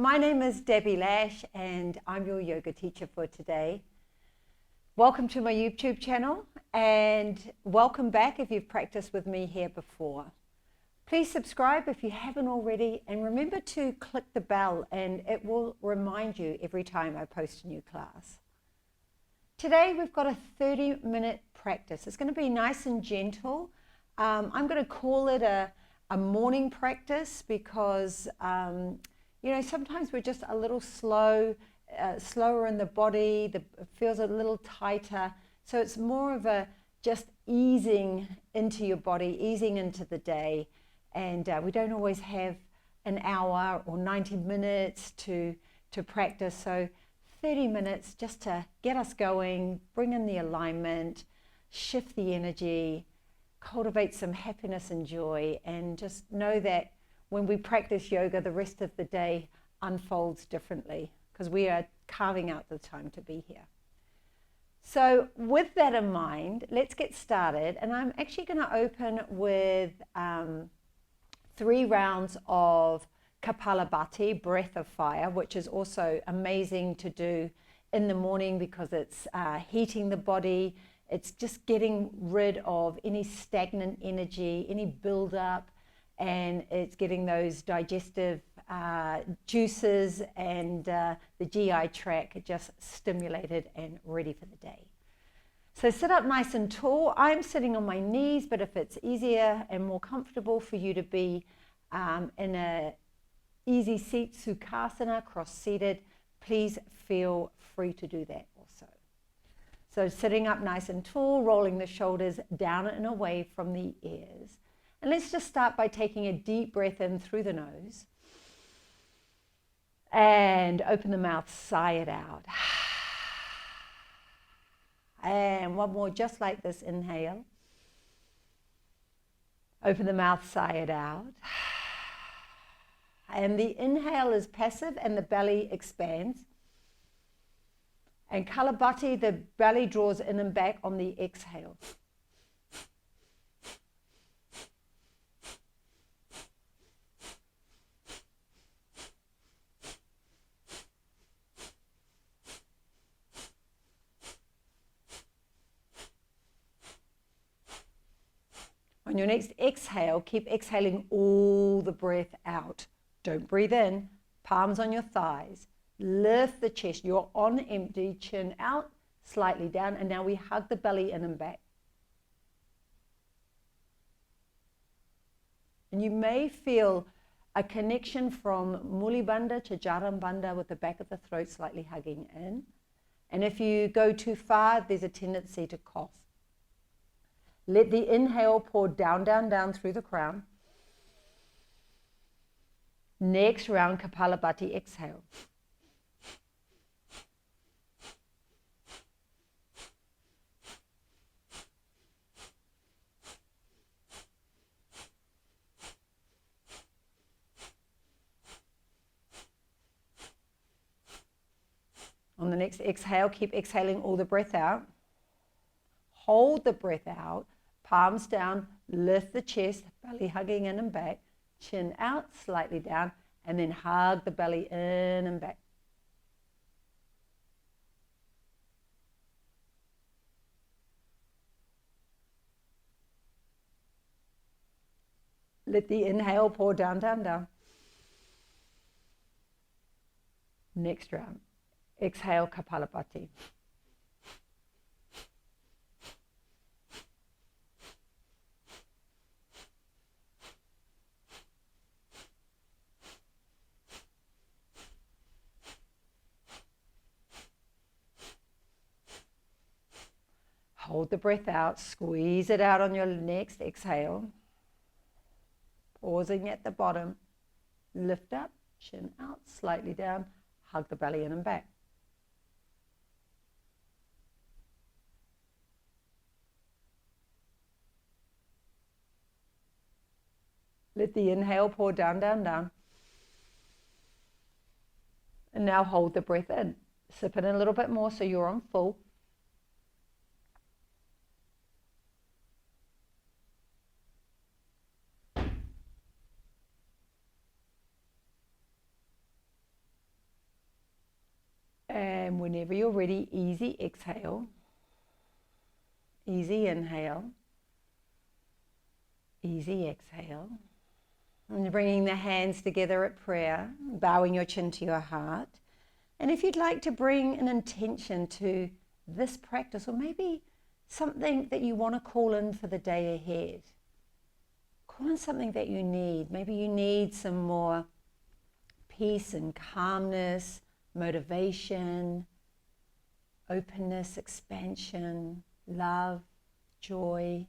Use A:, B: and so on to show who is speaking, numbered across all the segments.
A: My name is Debbie Lash and I'm your yoga teacher for today. Welcome to my YouTube channel and welcome back if you've practiced with me here before. Please subscribe if you haven't already, and remember to click the bell and it will remind you every time I post a new class. Today we've got a 30-minute practice. It's going to be nice and gentle. I'm going to call it a morning practice because you know, sometimes we're just a little slower in the body, it feels a little tighter. So it's more of a just easing into your body, easing into the day. And we don't always have an hour or 90 minutes to practice. So 30 minutes just to get us going, bring in the alignment, shift the energy, cultivate some happiness and joy, and just know that when we practice yoga, the rest of the day unfolds differently because we are carving out the time to be here. So with that in mind, let's get started. And I'm actually going to open with 3 rounds of Kapalabhati, breath of fire, which is also amazing to do in the morning because it's heating the body. It's just getting rid of any stagnant energy, any buildup, and it's getting those digestive juices and the GI tract just stimulated and ready for the day. So sit up nice and tall. I'm sitting on my knees, but if it's easier and more comfortable for you to be in a easy seat, Sukhasana, cross-seated, please feel free to do that also. So sitting up nice and tall, rolling the shoulders down and away from the ears. And let's just start by taking a deep breath in through the nose. And open the mouth, sigh it out. And one more just like this, inhale. Open the mouth, sigh it out. And the inhale is passive and the belly expands. And Kapalabhati, the belly draws in and back on the exhale. On your next exhale, keep exhaling all the breath out. Don't breathe in. Palms on your thighs. Lift the chest. You're on empty. Chin out, slightly down. And now we hug the belly in and back. And you may feel a connection from Muli Bandha to Jaram Bandha with the back of the throat slightly hugging in. And if you go too far, there's a tendency to cough. Let the inhale pour down, down, down through the crown. Next round, Kapalabhati, exhale. On the next exhale, keep exhaling all the breath out. Hold the breath out. Palms down, lift the chest, belly hugging in and back, chin out, slightly down, and then hug the belly in and back. Let the inhale pour down, down, down. Next round. Exhale, Kapalabhati. Hold the breath out, squeeze it out on your next exhale. Pausing at the bottom, lift up, chin out, slightly down, hug the belly in and back. Let the inhale pour down, down, down. And now hold the breath in. Sip in a little bit more so you're on full. And whenever you're ready, easy exhale, easy inhale, easy exhale. And you're bringing the hands together at prayer, bowing your chin to your heart. And if you'd like to bring an intention to this practice, or maybe something that you want to call in for the day ahead, call in something that you need. Maybe you need some more peace and calmness, motivation, openness, expansion, love, joy.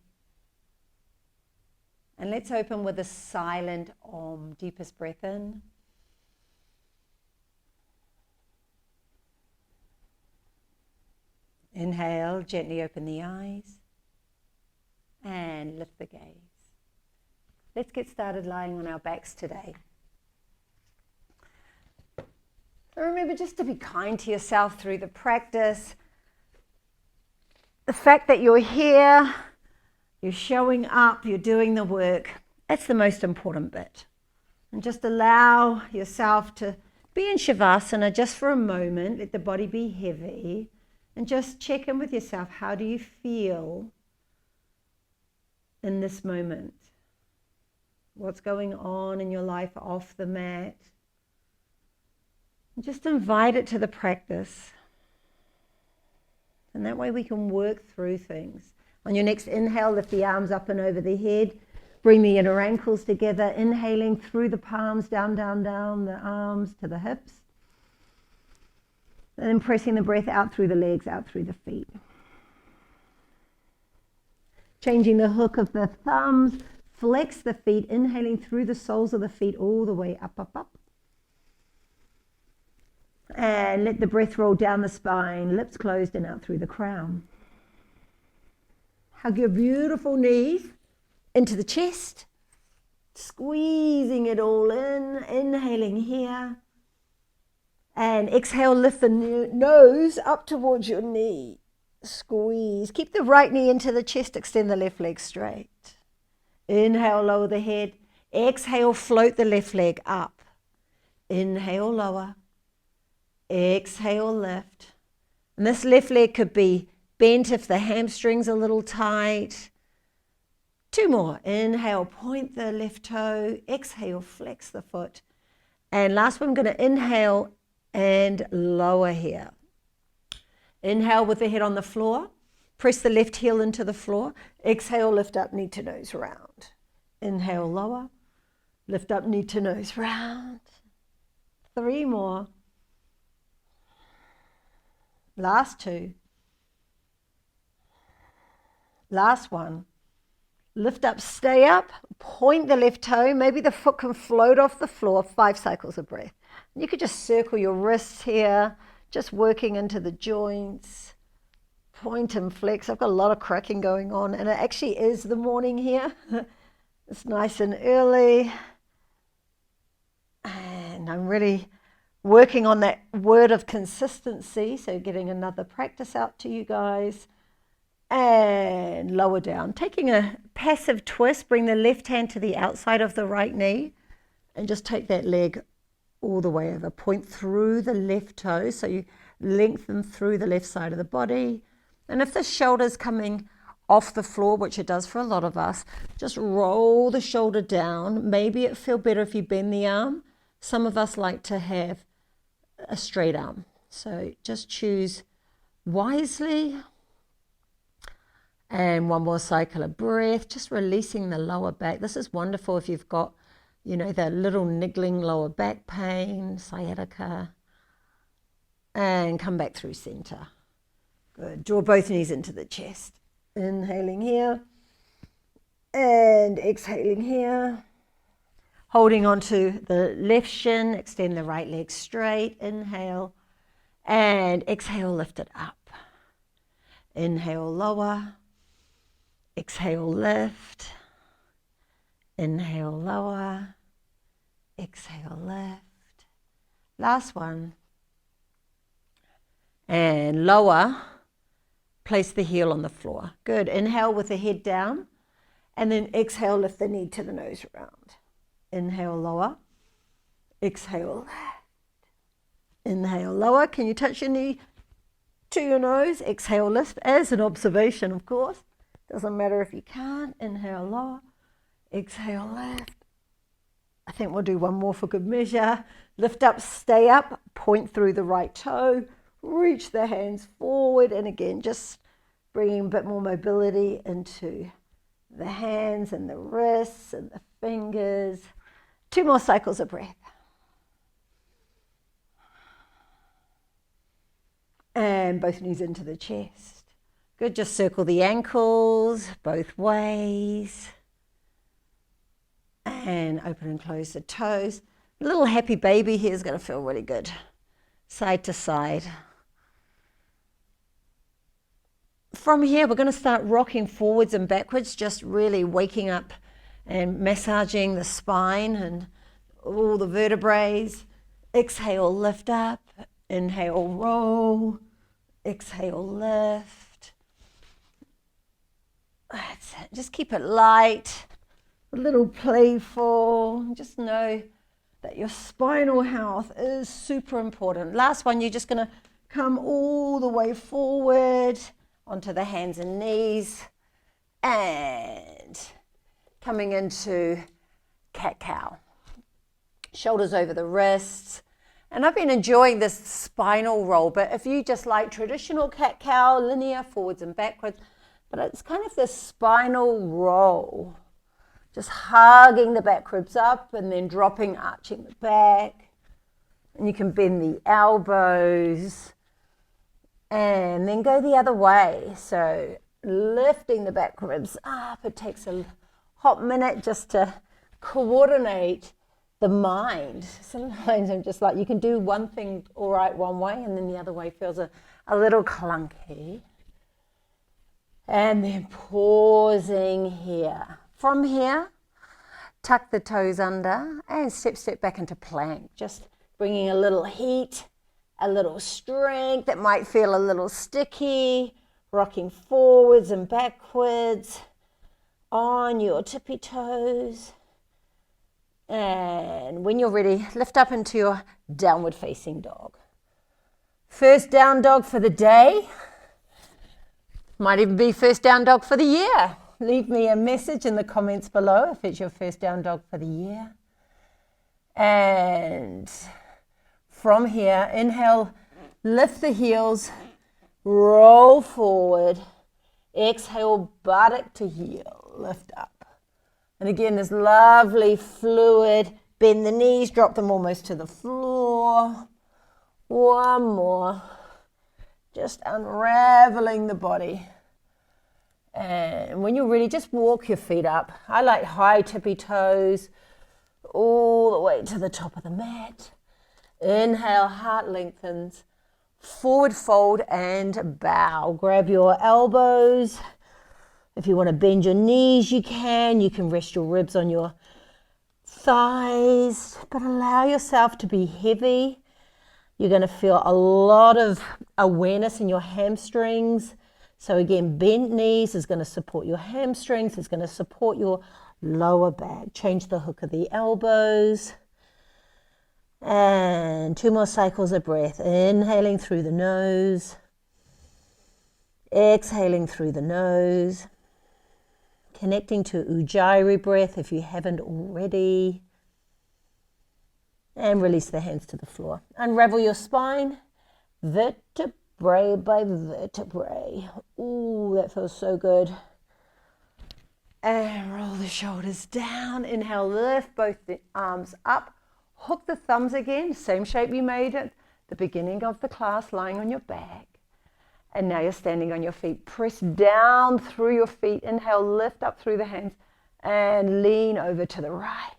A: And let's open with a silent Om. Deepest breath in. Inhale, gently open the eyes and lift the gaze. Let's get started lying on our backs today. So remember just to be kind to yourself through the practice. The fact that you're here, you're showing up, you're doing the work, that's the most important bit. And just allow yourself to be in Shavasana just for a moment. Let the body be heavy. And just check in with yourself. How do you feel in this moment? What's going on in your life off the mat? And just invite it to the practice. And that way we can work through things. On your next inhale, lift the arms up and over the head. Bring the inner ankles together. Inhaling through the palms, down, down, down, the arms to the hips. And then pressing the breath out through the legs, out through the feet. Changing the hook of the thumbs, flex the feet, inhaling through the soles of the feet all the way up, up, up. And let the breath roll down the spine, lips closed and out through the crown. Hug your beautiful knees into the chest, squeezing it all in, inhaling here. And exhale, lift the nose up towards your knee. Squeeze. Keep the right knee into the chest. Extend the left leg straight. Inhale, lower the head. Exhale, float the left leg up. Inhale, lower. Exhale, lift. And this left leg could be bent if the hamstring's a little tight. 2 more. Inhale, point the left toe. Exhale, flex the foot. And last one, I'm going to inhale and lower here. Inhale with the head on the floor. Press the left heel into the floor. Exhale, lift up, knee to nose round. Inhale, lower. Lift up, knee to nose round. 3 more. Last 2. Last 1. Lift up, stay up. Point the left toe. Maybe the foot can float off the floor. 5 cycles of breath. You could just circle your wrists here, just working into the joints. Point and flex. I've got a lot of cracking going on, and it actually is the morning here. It's nice and early. And I'm really working on that word of consistency, so getting another practice out to you guys. And lower down. Taking a passive twist, bring the left hand to the outside of the right knee, and just take that leg all the way over. Point through the left toe, so you lengthen through the left side of the body. And if the shoulder's coming off the floor, which it does for a lot of us, just roll the shoulder down. Maybe it feels better if you bend the arm. Some of us like to have a straight arm. So just choose wisely. And 1 more cycle of breath, just releasing the lower back. This is wonderful if you've got, that little niggling lower back pain, sciatica. And come back through center. Good. Draw both knees into the chest. Inhaling here. And exhaling here. Holding onto the left shin. Extend the right leg straight. Inhale. And exhale, lift it up. Inhale, lower. Exhale, lift. Inhale, lower. Exhale, lift. Last one. And lower. Place the heel on the floor. Good. Inhale with the head down. And then exhale, lift the knee to the nose round. Inhale, lower. Exhale, lift. Inhale, lower. Can you touch your knee to your nose? Exhale, lift. As an observation, of course. Doesn't matter if you can't. Inhale, lower. Exhale, lift. I think we'll do one more for good measure. Lift up, stay up, point through the right toe, reach the hands forward, and again, just bringing a bit more mobility into the hands and the wrists and the fingers. 2 more cycles of breath. And both knees into the chest. Good, just circle the ankles both ways. And open and close the toes. A little happy baby here is going to feel really good. Side to side. From here, we're going to start rocking forwards and backwards, just really waking up and massaging the spine and all the vertebrae. Exhale, lift up. Inhale, roll. Exhale, lift. That's it. Just keep it light. A little playful. Just know that your spinal health is super important. Last one, you're just going to come all the way forward onto the hands and knees and coming into cat-cow. Shoulders over the wrists. And I've been enjoying this spinal roll, but if you just like traditional cat-cow, linear, forwards and backwards, but it's kind of this spinal roll. Just hugging the back ribs up and then dropping, arching the back. And you can bend the elbows and then go the other way. So lifting the back ribs up. It takes a hot minute just to coordinate the mind. Sometimes I'm just like, you can do one thing all right one way and then the other way feels a little clunky. And then pausing here. From here, tuck the toes under and step back into plank. Just bringing a little heat, a little strength that might feel a little sticky, rocking forwards and backwards on your tippy toes. And when you're ready, lift up into your downward facing dog. First down dog for the day. Might even be first down dog for the year. Leave me a message in the comments below if it's your first down dog for the year. And from here, inhale, lift the heels, roll forward. Exhale, buttock to heel, lift up. And again, this lovely fluid. Bend the knees, drop them almost to the floor. One more. Just unraveling the body. And when you're ready, just walk your feet up. I like high tippy toes all the way to the top of the mat. Inhale, heart lengthens. Forward fold and bow. Grab your elbows. If you want to bend your knees, you can. You can rest your ribs on your thighs, but allow yourself to be heavy. You're going to feel a lot of awareness in your hamstrings. So again, bent knees is going to support your hamstrings. It's going to support your lower back. Change the hook of the elbows. And 2 more cycles of breath. Inhaling through the nose. Exhaling through the nose. Connecting to Ujjayi breath if you haven't already. And release the hands to the floor. Unravel your spine. Vertebrae by vertebrae. Ooh, that feels so good. And roll the shoulders down. Inhale, lift both the arms up. Hook the thumbs again, same shape you made at the beginning of the class, lying on your back. And now you're standing on your feet. Press down through your feet. Inhale, lift up through the hands and lean over to the right.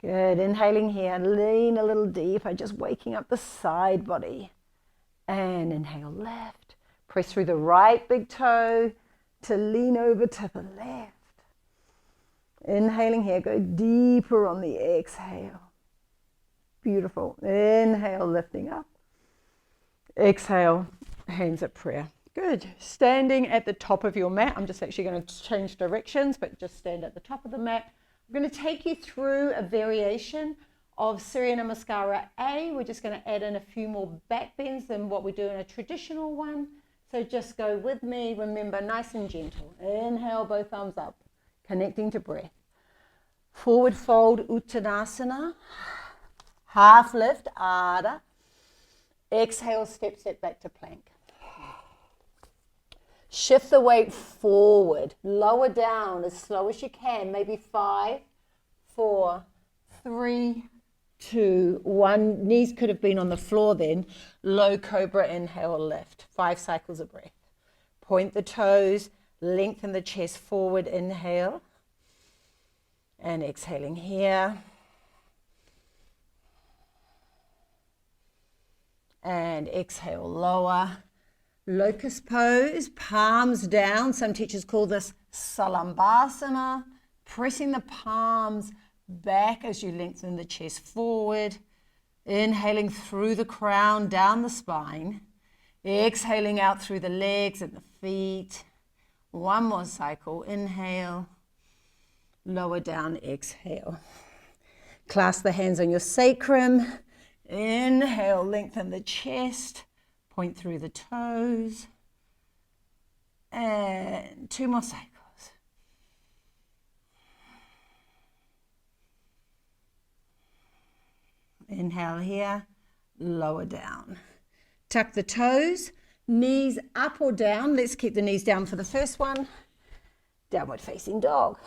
A: Good. Inhaling here, lean a little deeper, just waking up the side body. And inhale, left. Press through the right big toe to lean over to the left. Inhaling here, go deeper on the exhale. Beautiful. Inhale, lifting up. Exhale, hands at prayer. Good. Standing at the top of your mat. I'm just actually going to change directions, but just stand at the top of the mat. I'm going to take you through a variation of Surya Namaskara A. We're just going to add in a few more back bends than what we do in a traditional one. So just go with me. Remember, nice and gentle. Inhale, both arms up, connecting to breath. Forward fold, Uttanasana. Half lift, Ardha. Exhale, step back to plank. Shift the weight forward. Lower down as slow as you can. Maybe 5, 4, 3, 2, 1. Knees could have been on the floor then. Low cobra, inhale, lift. 5 cycles of breath. Point the toes, lengthen the chest forward, inhale. And exhaling here. And exhale, lower. Locust pose, palms down. Some teachers call this Salambhasana. Pressing the palms back as you lengthen the chest forward. Inhaling through the crown, down the spine. Exhaling out through the legs and the feet. One more cycle. Inhale. Lower down, exhale. Clasp the hands on your sacrum. Inhale, lengthen the chest. Point through the toes. And 2 more cycles. Inhale here, lower down. Tuck the toes, knees up or down. Let's keep the knees down for the first one. Downward facing dog.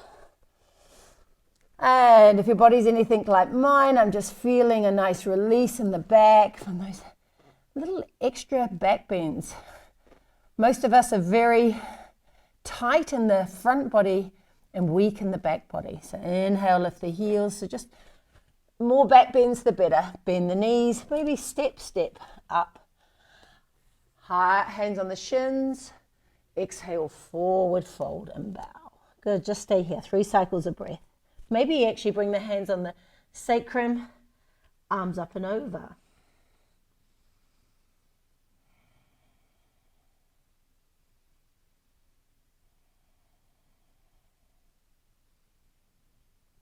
A: And if your body's anything like mine, I'm just feeling a nice release in the back from those little extra back bends. Most of us are very tight in the front body and weak in the back body. So inhale, lift the heels. So just more back bends, the better. Bend the knees, maybe step up. Hands on the shins. Exhale, forward fold and bow. Good, just stay here. 3 cycles of breath. Maybe actually bring the hands on the sacrum, arms up and over.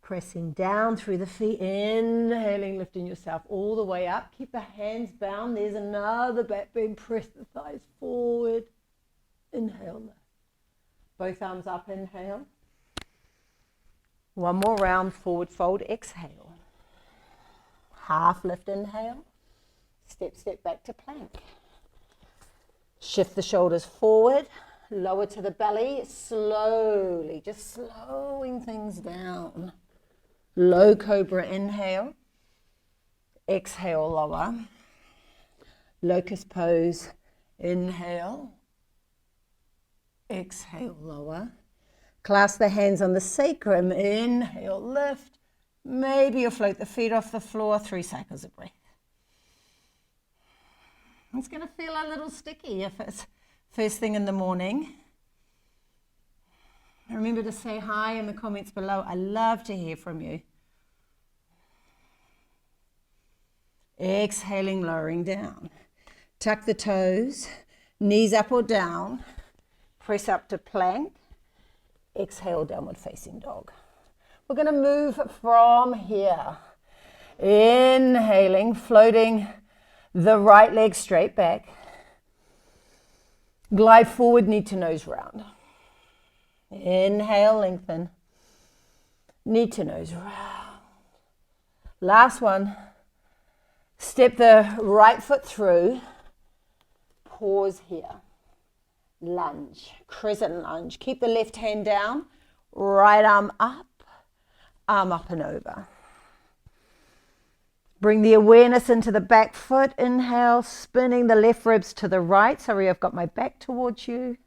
A: Pressing down through the feet, inhaling, lifting yourself all the way up. Keep the hands bound. There's another back bend. Press the thighs forward. Inhale, lift. Both arms up, inhale. One more round, forward fold, exhale. Half lift, inhale. Step back to plank. Shift the shoulders forward, lower to the belly, slowly, just slowing things down. Low cobra, inhale. Exhale, lower. Locust pose, inhale. Exhale, lower. Clasp the hands on the sacrum, inhale, lift. Maybe you'll float the feet off the floor, 3 cycles of breath. It's going to feel a little sticky if it's first thing in the morning. Remember to say hi in the comments below. I love to hear from you. Exhaling, lowering down. Tuck the toes, knees up or down. Press up to plank. Exhale, downward facing dog. We're going to move from here. Inhaling, floating the right leg straight back. Glide forward, knee to nose round. Inhale, lengthen. Knee to nose round. Last one. Step the right foot through. Pause here. Lunge, crescent lunge. Keep the left hand down, right arm up and over. Bring the awareness into the back foot. Inhale, spinning the left ribs to the right. Sorry, I've got my back towards you.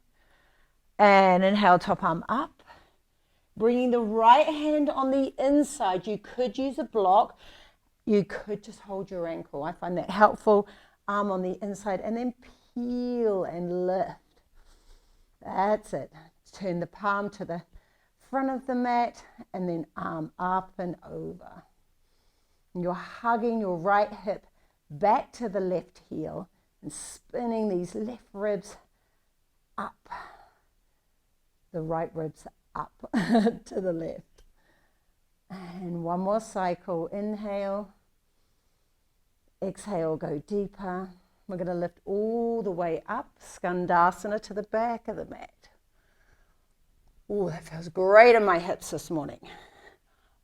A: And inhale, top arm up. Bringing the right hand on the inside. You could use a block. You could just hold your ankle. I find that helpful. Arm on the inside and then peel and lift. That's it. Turn the palm to the front of the mat and then arm up and over. And you're hugging your right hip back to the left heel and spinning these left ribs up. The right ribs up to the left. And one more cycle. Inhale, Exhale, go deeper. We're going to lift all the way up, Skandasana, to the back of the mat. Oh, that feels great in my hips this morning.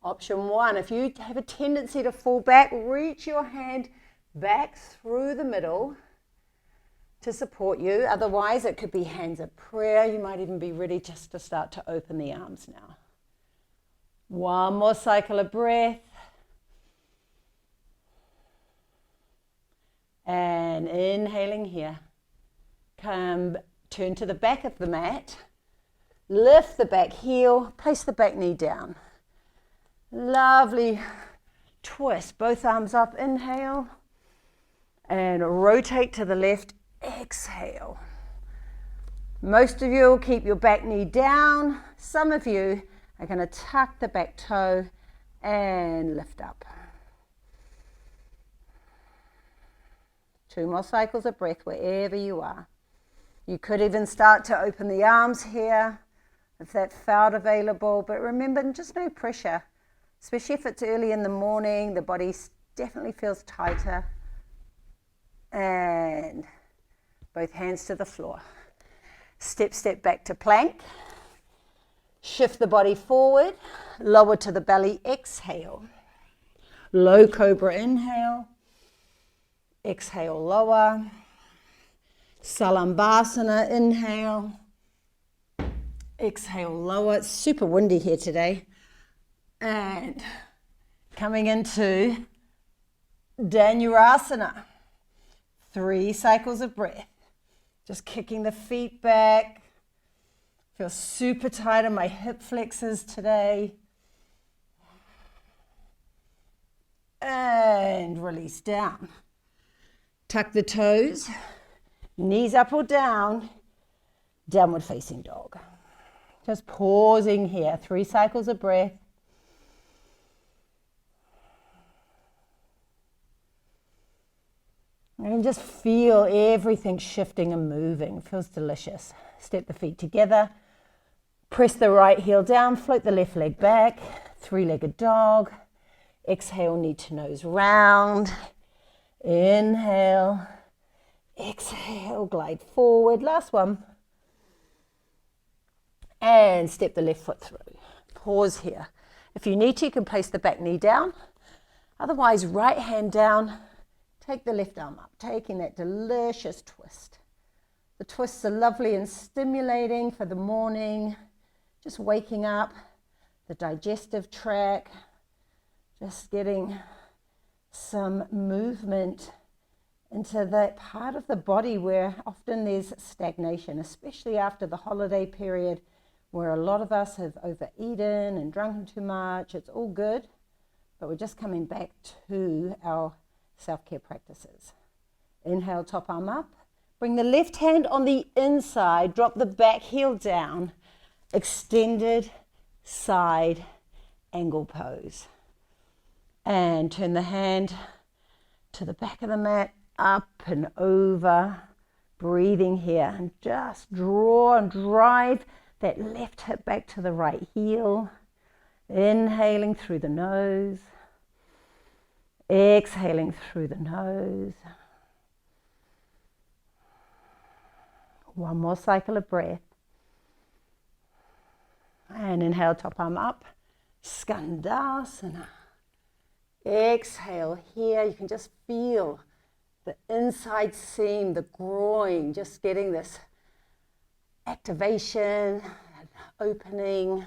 A: Option one, if you have a tendency to fall back, reach your hand back through the middle to support you. Otherwise, it could be hands of prayer. You might even be ready just to start to open the arms now. One more cycle of breath. And inhaling here. Come, turn to the back of the mat. Lift the back heel, place the back knee down. Lovely twist, both arms up, inhale. And rotate to the left, exhale. Most of you will keep your back knee down. Some of you are going to tuck the back toe and lift up. 2 more cycles of breath wherever you are. You could even start to open the arms here if that felt available, but remember, just no pressure, especially if it's early in the morning. The body definitely feels tighter. And both hands to the floor. Step back to plank. Shift the body forward, lower to the belly, exhale. Low cobra, inhale. Exhale, lower. Salambasana, inhale. Exhale, lower. It's super windy here today. And coming into Dhanurasana. 3 cycles of breath. Just kicking the feet back. Feel super tight in my hip flexors today. And release down. Tuck the toes. Knees up or down. Downward facing dog. Just pausing here. 3 cycles of breath. And just feel everything shifting and moving. Feels delicious. Step the feet together. Press the right heel down. Float the left leg back. 3-legged dog. Exhale, knee to nose round. Inhale. Exhale, glide forward. Last one. And step the left foot through. Pause here. If you need to, you can place the back knee down. Otherwise, right hand down. Take the left arm up, taking that delicious twist. The twists are lovely and stimulating for the morning. Just waking up the digestive tract. Just getting some movement into that part of the body where often there's stagnation, especially after the holiday period where a lot of us have overeaten and drunken too much. It's all good, but we're just coming back to our self-care practices. Inhale, top arm up. Bring the left hand on the inside. Drop the back heel down. Extended side angle pose. And turn the hand to the back of the mat, up and over. Breathing here. And just draw and drive that left hip back to the right heel. Inhaling through the nose. Exhaling through the nose. 1 more cycle of breath. And inhale, top arm up. Skandasana. Exhale here. You can just feel the inside seam, the groin, just getting this activation, opening.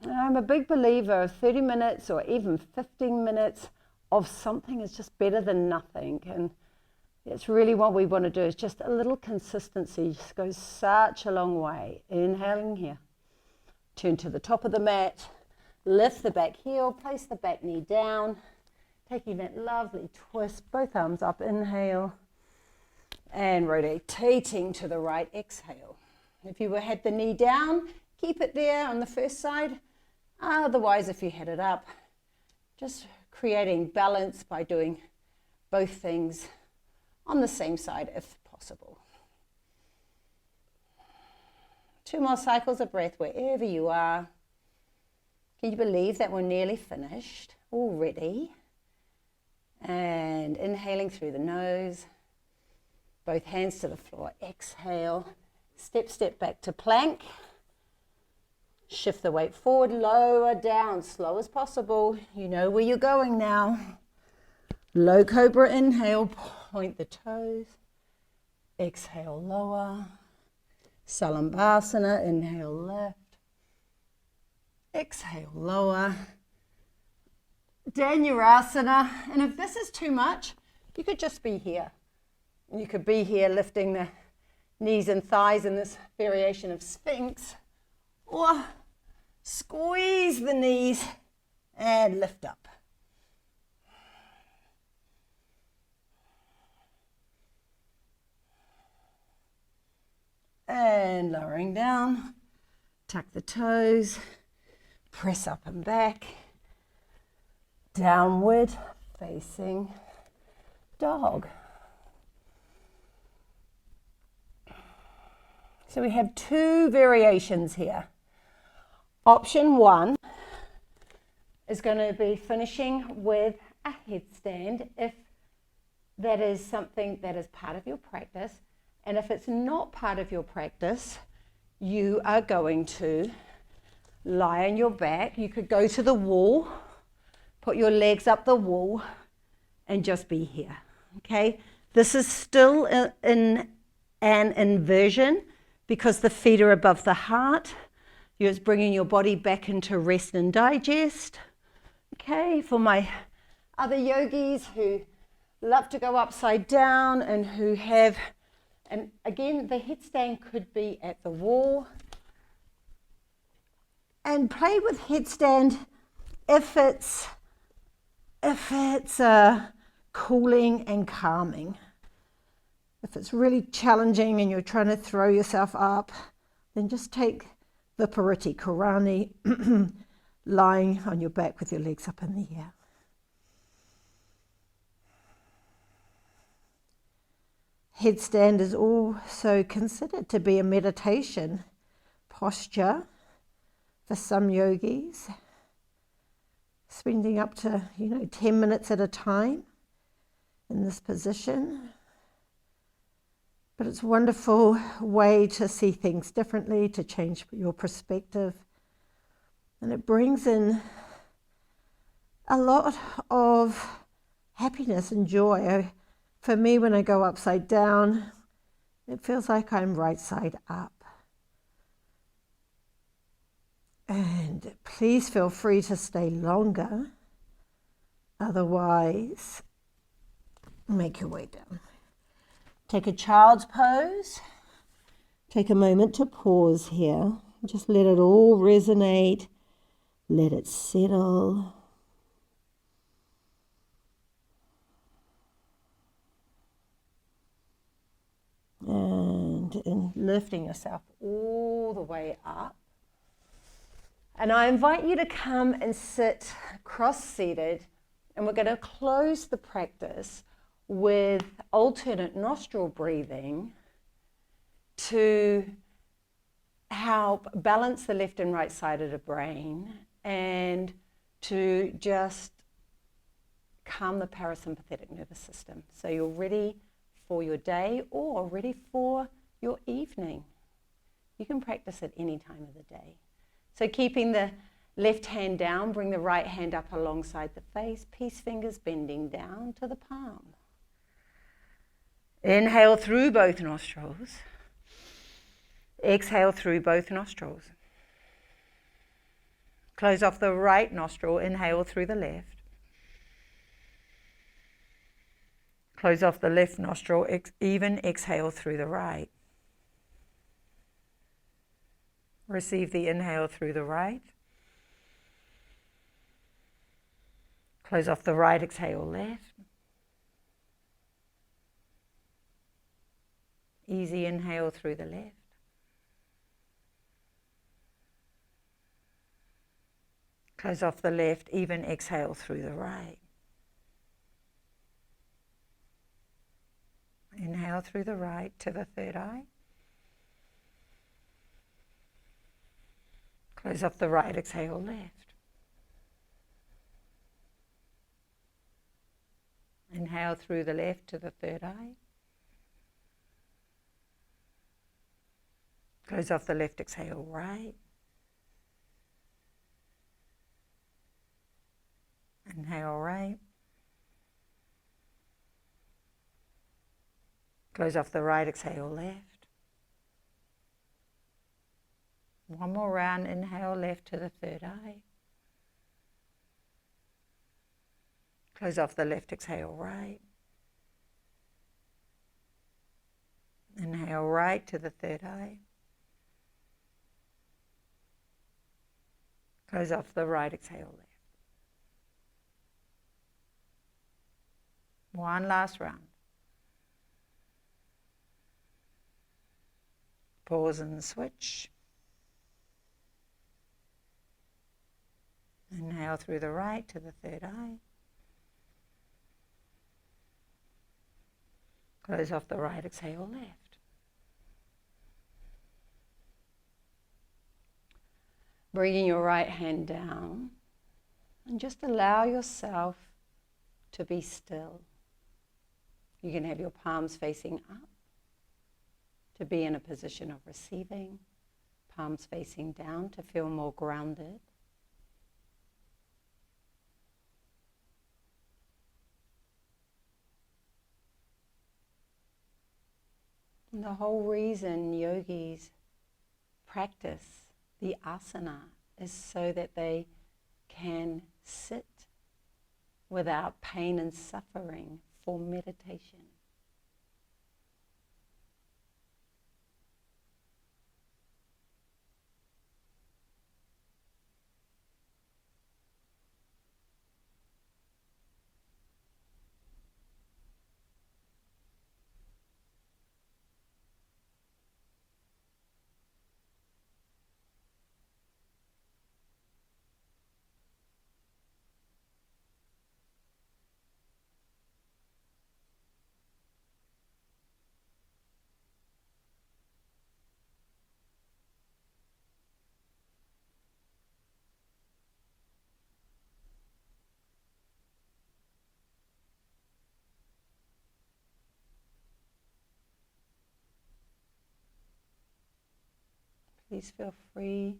A: I'm a big believer of 30 minutes or even 15 minutes of something is just better than nothing. And it's really what we want to do is just a little consistency. Just goes such a long way. Inhaling here. Turn to the top of the mat. Lift the back heel. Place the back knee down. Taking that lovely twist. Both arms up. Inhale. And rotating to the right. Exhale. If you had the knee down, keep it there on the first side. Otherwise, if you had it up, just creating balance by doing both things on the same side if possible. 2 more cycles of breath wherever you are. Can you believe that we're nearly finished already? And inhaling through the nose, both hands to the floor, exhale, step back to plank. Shift the weight forward, lower down, slow as possible. You know where you're going now. Low cobra inhale, point the toes. Exhale, lower. Salambhasana, inhale, lift. Exhale, lower. Dhanurasana. And if this is too much, you could just be here. You could be here lifting the knees and thighs in this variation of Sphinx. Or squeeze the knees and lift up. And lowering down, tuck the toes, press up and back, downward facing dog. So we have two variations here. Option one is going to be finishing with a headstand if that is something that is part of your practice. And if it's not part of your practice, you are going to lie on your back. You could go to the wall, put your legs up the wall, and just be here, okay? This is still in an inversion because the feet are above the heart. You're just bringing your body back into rest and digest, okay? For my other yogis who love to go upside down and who have, and again, the headstand could be at the wall. And play with headstand if it's cooling and calming. If it's really challenging and you're trying to throw yourself up, then just take Vipariti Karani, lying on your back with your legs up in the air. Headstand is also considered to be a meditation posture for some yogis, spending up to 10 minutes at a time in this position. But it's a wonderful way to see things differently, to change your perspective. And it brings in a lot of happiness and joy. For me, when I go upside down, it feels like I'm right side up. And please feel free to stay longer. Otherwise, make your way down. Take a child's pose. Take a moment to pause here. Just let it all resonate. Let it settle. And in lifting yourself all the way up. And I invite you to come and sit cross-seated, and we're going to close the practice with alternate nostril breathing to help balance the left and right side of the brain and to just calm the parasympathetic nervous system. So you're ready for your day or ready for your evening. You can practice at any time of the day. So keeping the left hand down, bring the right hand up alongside the face, peace fingers bending down to the palm. Inhale through both nostrils. Exhale through both nostrils. Close off the right nostril, inhale through the left. Close off the left nostril, even exhale through the right. Receive the inhale through the right. Close off the right, exhale left. Easy inhale through the left. Close off the left, even exhale through the right. Inhale through the right to the third eye. Close off the right, exhale left. Inhale through the left to the third eye. Close off the left, exhale right. Inhale right. Close off the right, exhale left. One more round, inhale left to the third eye. Close off the left, exhale right. Inhale right to the third eye. Close off the right, exhale left. One last round. Pause and switch. Inhale through the right to the third eye. Close off the right, exhale left. Bringing your right hand down and just allow yourself to be still. You can have your palms facing up to be in a position of receiving, palms facing down to feel more grounded. And the whole reason yogis practice the asana is so that they can sit without pain and suffering for meditation. Please feel free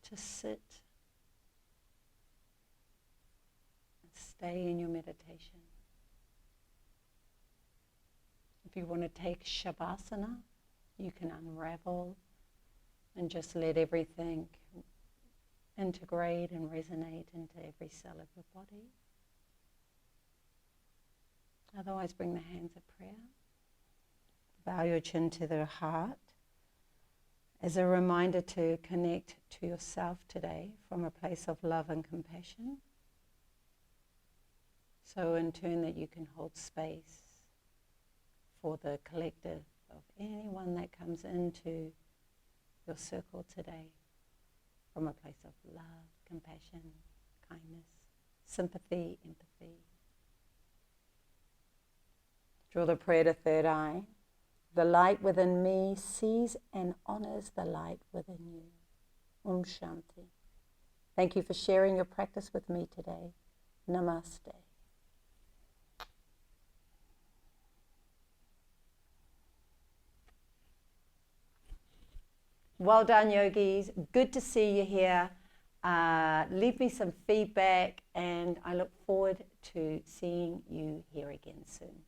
A: to sit and stay in your meditation. If you want to take Shavasana, you can unravel and just let everything integrate and resonate into every cell of your body. Otherwise, bring the hands of prayer. Bow your chin to the heart as a reminder to connect to yourself today from a place of love and compassion. So in turn that you can hold space for the collective of anyone that comes into your circle today from a place of love, compassion, kindness, sympathy, empathy. Draw the prayer to third eye. The light within me sees and honors the light within you. Shanti. Thank you for sharing your practice with me today. Namaste. Well done, yogis. Good to see you here. Leave me some feedback, and I look forward to seeing you here again soon.